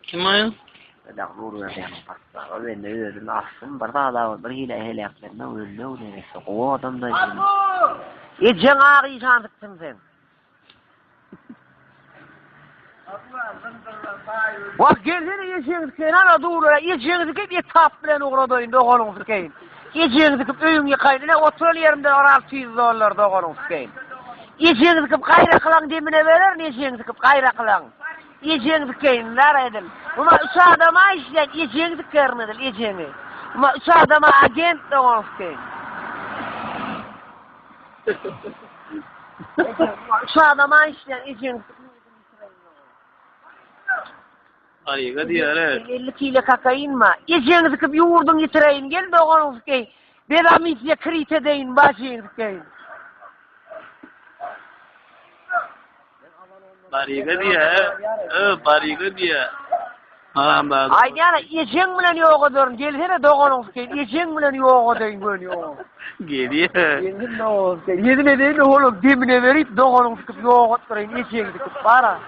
Kim ayın? Dak nuruna yani pasta. O ben de öyle aslım. Barda da bir hile helaklarına öyle neyse. O adam da. Yecen ağrı şantıksın sen. Bak gelsene yiyeceğiniz keyin ana doğru yiyeceğiniz ki bir tap bilen uğradayın doğanınız keyin. Yiyeceğiniz ki öyün yıkayın oturul yerimde $600 doğanınız keyin. Yiyeceğiniz ki kayra kılan demine verir yiyeceğiniz ki kayra kılan. Yiyeceğiniz keyinler edin. Ama üç adama işleyen yiyeceğiniz kırmıdır yiyeceğiniz. Ama üç adama agent doğanınız keyin. Üç adama işleyen yiyeceğiniz Ariga diyor evet. 50 kilo kakain ma. Yiyeceğiniz ki yoğurdun yitireyin. Gel doğanınız ki. Belamizye krit edeyin başınız ki. Bariga diyor. Bariga diyor. Haram bağlı. Ay yani yiyeceğin bilen yok ediyorum. Gelsene doğanınız ki. Yiyeceğin bilen yok edeyim böyle yok. Geliyor. Yedin doğanınız ki. Yedin edeyin oğlum. Demine verip doğanınız ki yok ettireyim. Yiyeceğiniz ki para.